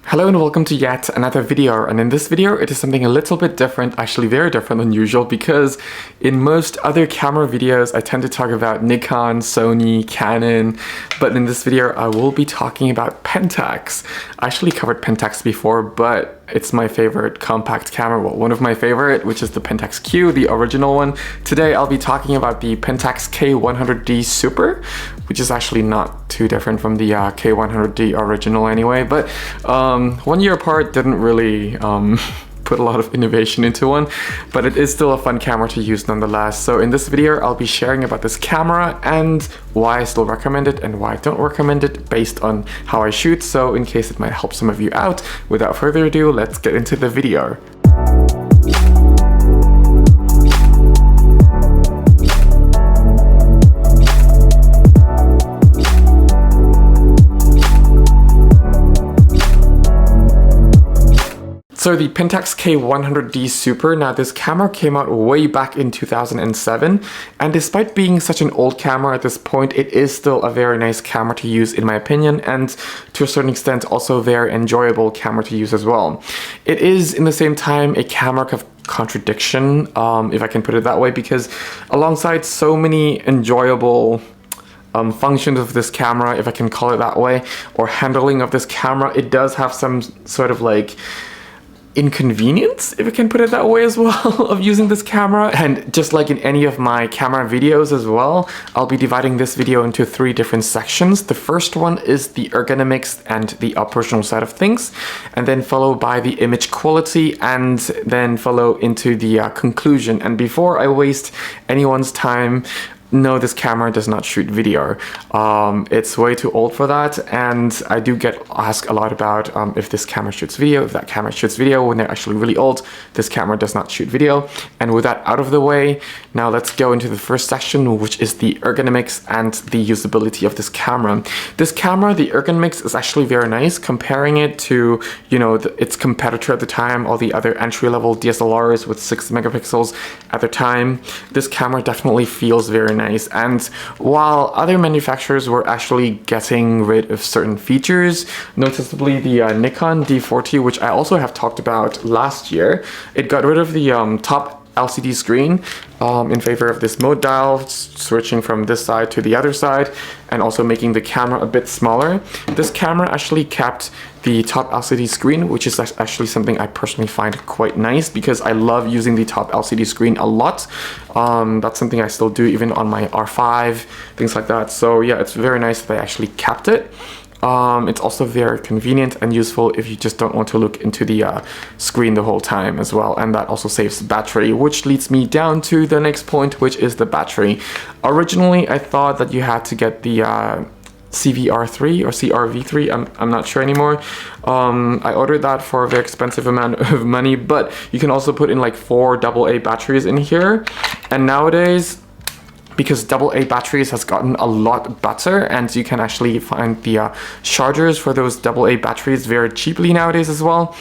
Hello and welcome to yet another video, and in this video it is something a little bit different, actually very different than usual, because in most other camera videos I tend to talk about Nikon, Sony, Canon, but in this video I will be talking about Pentax. I actually covered Pentax before, but it's my favorite compact camera, well, one of my favorite, which is the Pentax Q, the original one. Today I'll be talking about the Pentax K100d Super, which is actually not too different from the K100d original anyway, but 1 year apart didn't really put a lot of innovation into one, but it is still a fun camera to use nonetheless. So in this video I'll be sharing about this camera and why I still recommend it and why I don't recommend it based on how I shoot, so in case it might help some of you out. Without further ado, let's get into the video. So the Pentax K100d Super, now this camera came out way back in 2007, and despite being such an old camera at this point, it is still a very nice camera to use in my opinion, and to a certain extent also a very enjoyable camera to use as well. It is in the same time a camera of contradiction, if I can put it that way, because alongside so many enjoyable functions of this camera, if I can call it that way, or handling of this camera, it does have some sort of like inconvenience, if I can put it that way as well, of using this camera. And just like in any of my camera videos as well, I'll be dividing this video into 3 different sections. The first one is the ergonomics and the operational side of things, and then followed by the image quality, and then follow into the conclusion. And before I waste anyone's time, no, this camera does not shoot video. It's way too old for that, and I do get asked a lot about if this camera shoots video, if that camera shoots video, when they're actually really old. This camera does not shoot video. And with that out of the way, now let's go into the first section, which is the ergonomics and the usability of this camera. This camera, the ergonomics, is actually very nice. Comparing it to, you know, its competitor at the time, all the other entry-level DSLRs with 6 megapixels at the time, this camera definitely feels very nice. And while other manufacturers were actually getting rid of certain features, noticeably the Nikon D40, which I also have talked about last year, it got rid of the top LCD screen in favor of this mode dial, switching from this side to the other side, and also making the camera a bit smaller. This camera actually kept the top LCD screen, which is actually something I personally find quite nice, because I love using the top LCD screen a lot. That's something I still do even on my R5, things like that. So yeah, it's very nice that they actually kept it. It's also very convenient and useful if you just don't want to look into the screen the whole time as well, and that also saves battery, which leads me down to the next point, which is the battery. Originally I thought that you had to get the CVR3 or CRV3, I'm not sure anymore. I ordered that for a very expensive amount of money, but you can also put in like 4 AA batteries in here. And nowadays, because AA batteries has gotten a lot better, and you can actually find the chargers for those AA batteries very cheaply nowadays as well,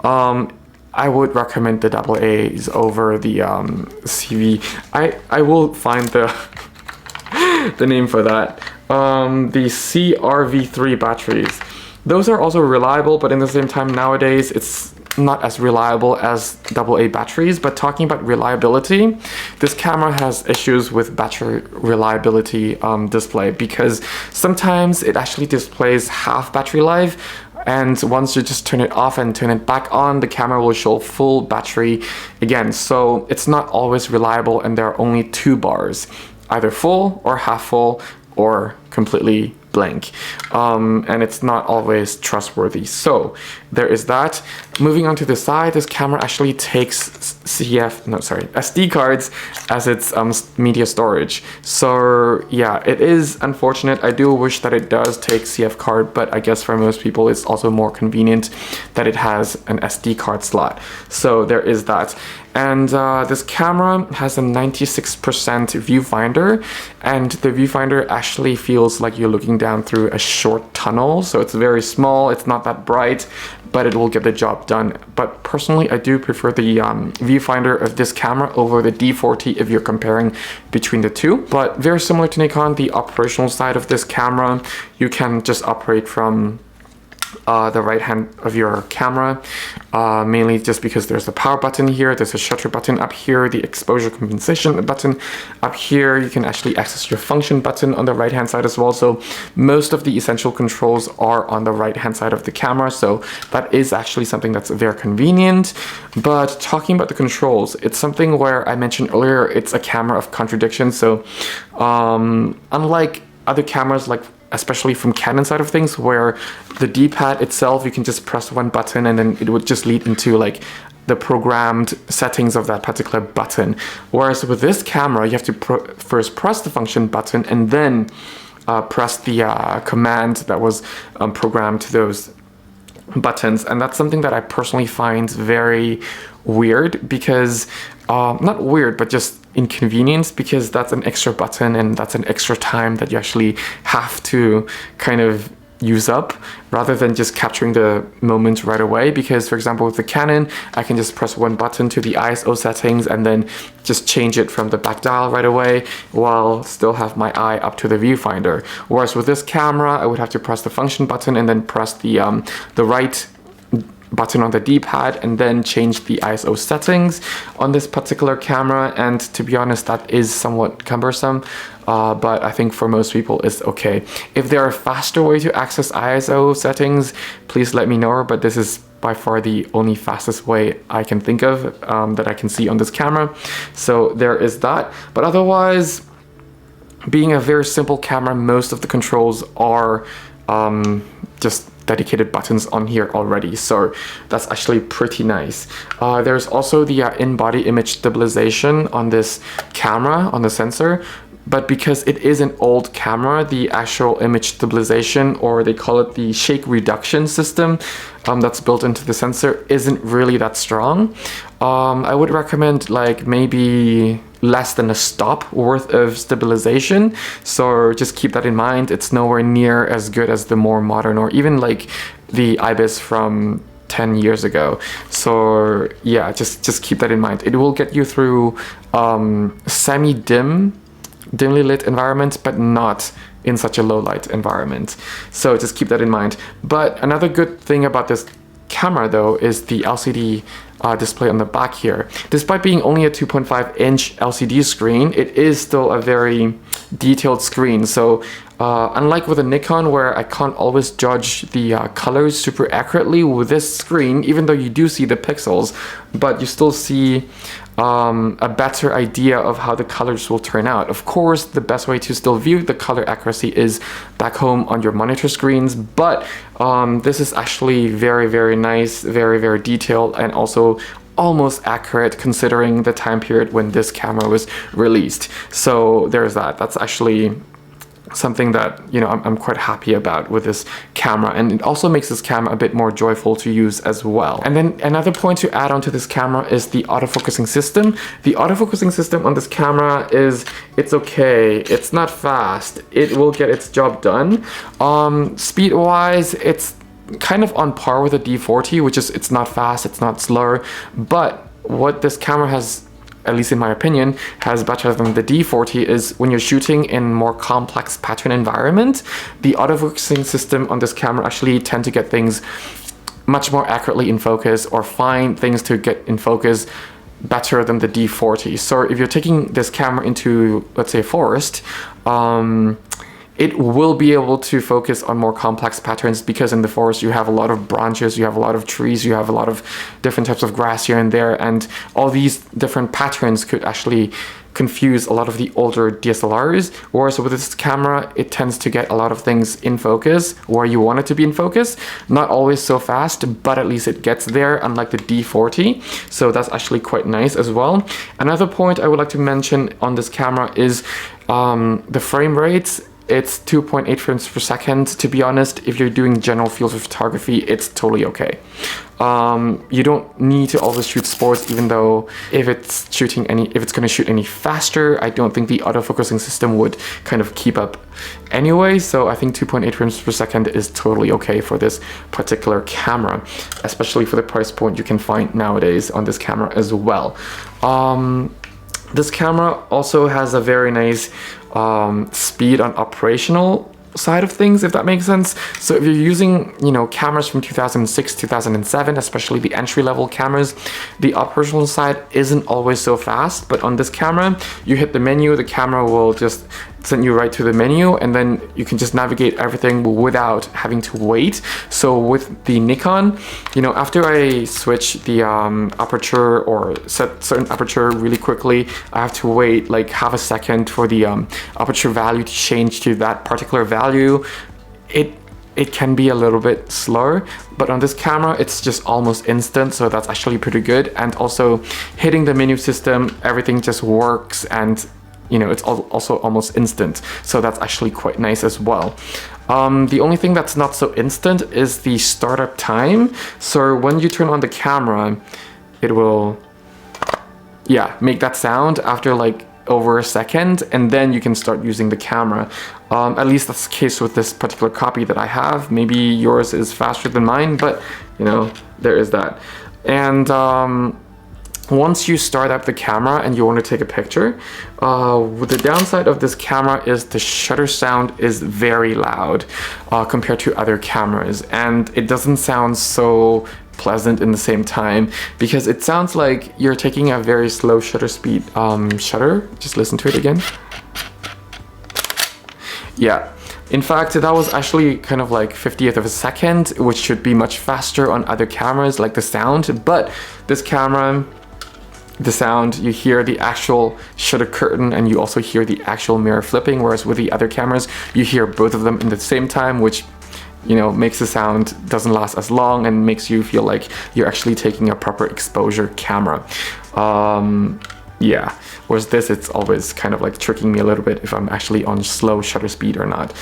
I would recommend the AA's over the CV. I will find the the name for that. The CRV3 batteries. Those are also reliable, but in the same time nowadays it's not as reliable as AA batteries. But talking about reliability, this camera has issues with battery reliability display, because sometimes it actually displays half battery life, and once you just turn it off and turn it back on, the camera will show full battery again. So it's not always reliable, and there are only 2 bars, either full or half full or completely blank, and it's not always trustworthy. So there is that. Moving on to the side, this camera actually takes SD cards as its media storage. So yeah, it is unfortunate. I do wish that it does take CF card, but I guess for most people it's also more convenient that it has an SD card slot. So there is that. And this camera has a 96% viewfinder, and the viewfinder actually feels like you're looking down through a short tunnel. So it's very small, it's not that bright, but it will get the job done. But personally, I do prefer the viewfinder of this camera over the D40 if you're comparing between the two. But very similar to Nikon, the operational side of this camera, you can just operate from the right hand of your camera, mainly just because there's the power button here, there's a shutter button up here, the exposure compensation button up here. You can actually access your function button on the right hand side as well. So most of the essential controls are on the right hand side of the camera, so that is actually something that's very convenient. But talking about the controls, it's something where I mentioned earlier, it's a camera of contradictions. So unlike other cameras, like especially from Canon side of things, where the D-pad itself, you can just press one button and then it would just lead into like the programmed settings of that particular button. Whereas with this camera, you have to first press the function button and then press the command that was programmed to those buttons. And that's something that I personally find very weird, because not weird, but just inconvenience, because that's an extra button and that's an extra time that you actually have to kind of use up, rather than just capturing the moment right away. Because for example, with the Canon, I can just press one button to the ISO settings and then just change it from the back dial right away, while still have my eye up to the viewfinder. Whereas with this camera, I would have to press the function button and then press the right button on the D-pad and then change the ISO settings on this particular camera. And to be honest, that is somewhat cumbersome, but I think for most people it's okay. If there are a faster way to access ISO settings, please let me know, but this is by far the only fastest way I can think of that I can see on this camera. So there is that. But otherwise, being a very simple camera, most of the controls are just dedicated buttons on here already, so that's actually pretty nice. There's also the in-body image stabilization on this camera, on the sensor, but because it is an old camera, the actual image stabilization, or they call it the shake reduction system, that's built into the sensor, isn't really that strong. I would recommend like maybe less than a stop worth of stabilization, so just keep that in mind. It's nowhere near as good as the more modern, or even like the IBIS from 10 years ago. So yeah, just keep that in mind. It will get you through dimly lit environment, but not in such a low light environment. So just keep that in mind. But another good thing about this camera though is the LCD display on the back here. Despite being only a 2.5 inch LCD screen, it is still a very detailed screen. So unlike with a Nikon, where I can't always judge the colors super accurately, with this screen, even though you do see the pixels, but you still see a better idea of how the colors will turn out. Of course, the best way to still view the color accuracy is back home on your monitor screens, but this is actually very, very nice, very, very detailed, and also almost accurate considering the time period when this camera was released. So there's that. That's actually something that, you know, I'm quite happy about with this camera, and it also makes this camera a bit more joyful to use as well. And then another point to add on to this camera is the autofocusing system. The autofocusing system on this camera it's okay. It's not fast. It will get its job done. Speed wise, it's kind of on par with the D40, which is, it's not fast, it's not slower, but what this camera has, at least in my opinion, has better than the D40 is when you're shooting in more complex pattern environment, the autofocusing system on this camera actually tend to get things much more accurately in focus, or find things to get in focus better than the D40. So if you're taking this camera into, let's say, forest, it will be able to focus on more complex patterns, because in the forest you have a lot of branches, you have a lot of trees, you have a lot of different types of grass here and there, and all these different patterns could actually confuse a lot of the older DSLRs. Whereas with this camera, it tends to get a lot of things in focus where you want it to be in focus. Not always so fast, but at least it gets there, unlike the D40. So that's actually quite nice as well. Another point I would like to mention on this camera is the frame rates. It's 2.8 frames per second. To be honest, if you're doing general field photography, it's totally okay. You don't need to always shoot sports, even though if it's going to shoot any faster, I don't think the autofocusing system would kind of keep up anyway. So I think 2.8 frames per second is totally okay for this particular camera, especially for the price point you can find nowadays on this camera as well. This camera also has a very nice speed on operational side of things, if that makes sense. So if you're using, you know, cameras from 2006, 2007, especially the entry-level cameras, the operational side isn't always so fast. But on this camera, you hit the menu, the camera will just send you right to the menu, and then you can just navigate everything without having to wait. So with the Nikon, you know, after I switch the aperture or set certain aperture really quickly, I have to wait like half a second for the aperture value to change to that particular value. It can be a little bit slower, but on this camera it's just almost instant, so that's actually pretty good. And also hitting the menu system, everything just works, and you know, it's also almost instant, so that's actually quite nice as well. The only thing that's not so instant is the startup time. So when you turn on the camera, it will, yeah, make that sound after like over a second, and then you can start using the camera. At least that's the case with this particular copy that I have. Maybe yours is faster than mine, but you know, there is that. And once you start up the camera and you want to take a picture, the downside of this camera is the shutter sound is very loud compared to other cameras, and it doesn't sound so pleasant in the same time, because it sounds like you're taking a very slow shutter speed shutter. Just listen to it again. Yeah. In fact, that was actually kind of like 50th of a second, which should be much faster on other cameras, like the sound. But this camera, the sound, you hear the actual shutter curtain and you also hear the actual mirror flipping, whereas with the other cameras you hear both of them in the same time, which, you know, makes the sound doesn't last as long and makes you feel like you're actually taking a proper exposure camera. Yeah, whereas this, it's always kind of like tricking me a little bit if I'm actually on slow shutter speed or not.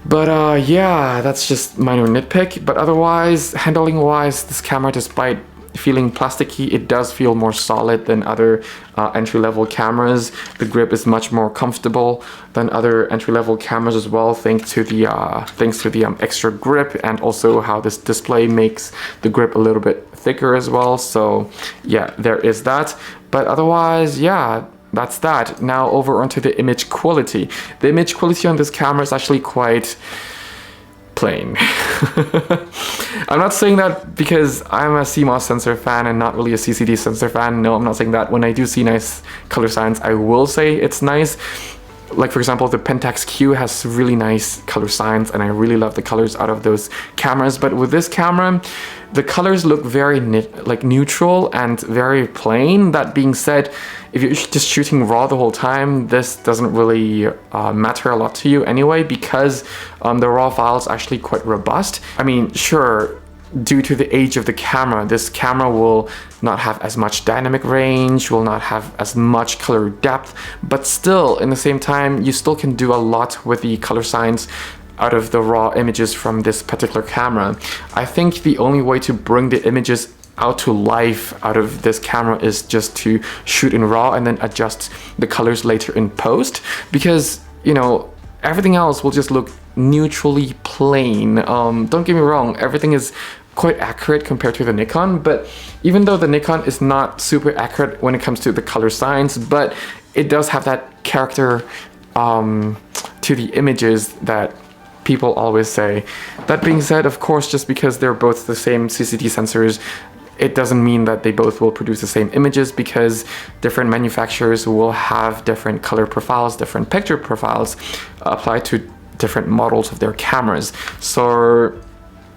But yeah, that's just minor nitpick. But otherwise, handling wise, this camera, despite feeling plasticky, it does feel more solid than other entry-level cameras. The grip is much more comfortable than other entry-level cameras as well, thanks to the extra grip, and also how this display makes the grip a little bit thicker as well. So yeah, there is that. But otherwise, yeah, that's that. Now over onto the image quality. The image quality on this camera is actually quite plain. I'm not saying that because I'm a CMOS sensor fan and not really a CCD sensor fan. No, I'm not saying that. When I do see nice color signs, I will say it's nice. Like for example, the Pentax Q has really nice color signs, and I really love the colors out of those cameras. But with this camera, the colors look very neutral and very plain. That being said, if you're just shooting RAW the whole time, this doesn't really matter a lot to you anyway, because the RAW file is actually quite robust. I mean, sure, due to the age of the camera, this camera will not have as much dynamic range, will not have as much color depth, but still, in the same time, you still can do a lot with the color signs out of the raw images from this particular camera. I think the only way to bring the images out to life out of this camera is just to shoot in RAW and then adjust the colors later in post, because, you know, everything else will just look neutrally plain. Don't get me wrong, everything is quite accurate compared to the Nikon, but even though the Nikon is not super accurate when it comes to the color signs, but it does have that character to the images that people always say. That being said, of course, just because they're both the same CCD sensors, it doesn't mean that they both will produce the same images, because different manufacturers will have different color profiles, different picture profiles applied to different models of their cameras. So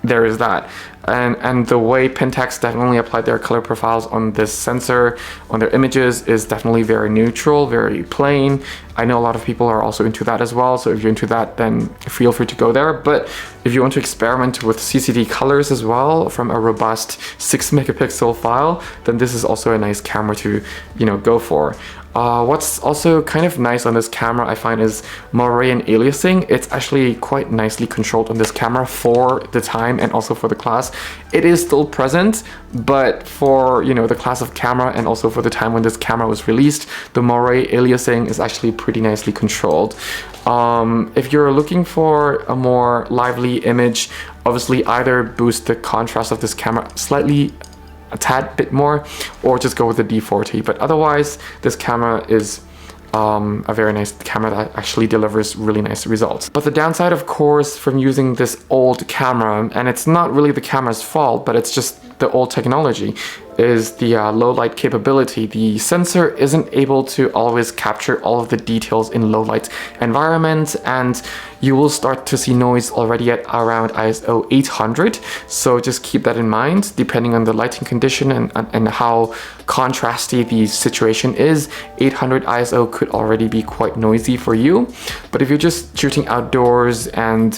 there is that. And the way Pentax definitely applied their color profiles on this sensor, on their images, is definitely very neutral, very plain. I know a lot of people are also into that as well, so if you're into that, then feel free to go there. But if you want to experiment with CCD colors as well from a robust 6 megapixel file, then this is also a nice camera to, you know, go for. What's also kind of nice on this camera, I find, is moire and aliasing. It's actually quite nicely controlled on this camera for the time and also for the class. It is still present, but for, you know, the class of camera and also for the time when this camera was released, the moire aliasing is actually pretty nicely controlled. If you're looking for a more lively image, obviously either boost the contrast of this camera slightly, a tad bit more, or just go with the D40. But otherwise, this camera is a very nice camera that actually delivers really nice results. But the downside, of course, from using this old camera, and it's not really the camera's fault, but it's just the old technology, is the low light capability. The sensor isn't able to always capture all of the details in low light environments, and you will start to see noise already at around ISO 800. So just keep that in mind, depending on the lighting condition and how contrasty the situation is. 800 ISO could already be quite noisy for you. But if you're just shooting outdoors and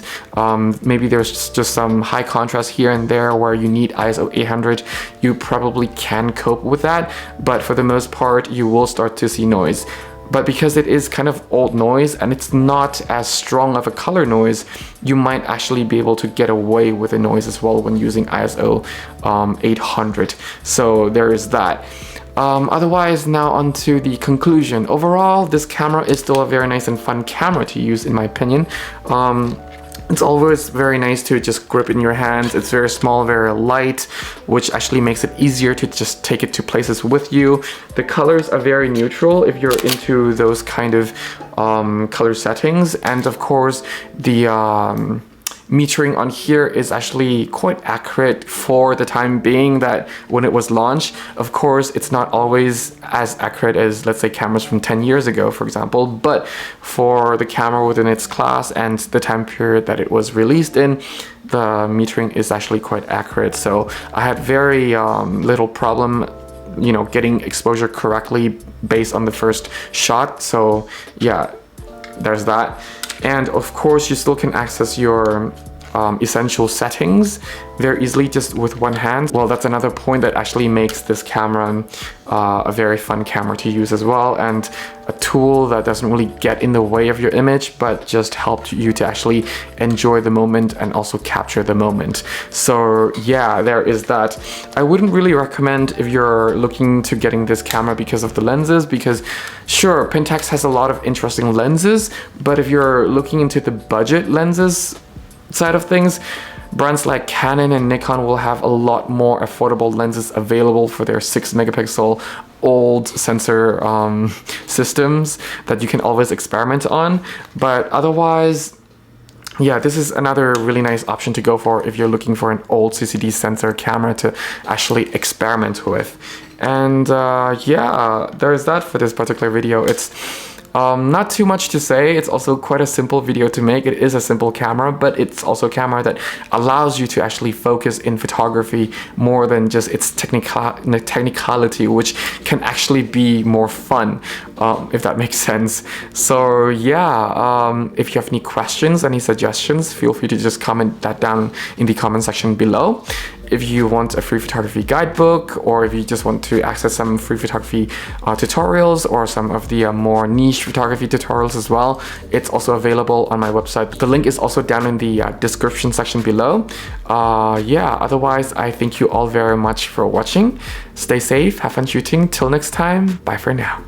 maybe there's just some high contrast here and there where you need ISO 800, you probably can cope with that. But for the most part, you will start to see noise. But because it is kind of old noise and it's not as strong of a color noise, you might actually be able to get away with the noise as well when using ISO 800. So there is that. Otherwise, now onto the conclusion. Overall, this camera is still a very nice and fun camera to use, in my opinion. It's always very nice to just grip in your hands. It's very small, very light, which actually makes it easier to just take it to places with you. The colors are very neutral if you're into those kind of color settings. And of course, the metering on here is actually quite accurate for the time being that when it was launched. Of course, it's not always as accurate as, let's say, cameras from 10 years ago, for example, but for the camera within its class and the time period that it was released in, the metering is actually quite accurate. So I had very little problem, you know, getting exposure correctly based on the first shot. So yeah, there's that. And of course, you still can access your essential settings very easily just with one hand. Well, that's another point that actually makes this camera a very fun camera to use as well, and a tool that doesn't really get in the way of your image, but just helps you to actually enjoy the moment and also capture the moment. So yeah, there is that. I wouldn't really recommend if you're looking to getting this camera because of the lenses, because sure, Pentax has a lot of interesting lenses, but if you're looking into the budget lenses side of things, brands like Canon and Nikon will have a lot more affordable lenses available for their 6 megapixel old sensor systems that you can always experiment on. But otherwise, yeah, this is another really nice option to go for if you're looking for an old CCD sensor camera to actually experiment with. And yeah, there's that for this particular video. It's not too much to say. It's also quite a simple video to make. It is a simple camera, but it's also a camera that allows you to actually focus in photography more than just its technicality, which can actually be more fun, if that makes sense. So yeah, if you have any questions, any suggestions, feel free to just comment that down in the comment section below. If you want a free photography guidebook, or if you just want to access some free photography tutorials or some of the more niche photography tutorials as well, it's also available on my website. The link is also down in the description section below. Yeah, otherwise, I thank you all very much for watching. Stay safe, have fun shooting. Till next time, bye for now.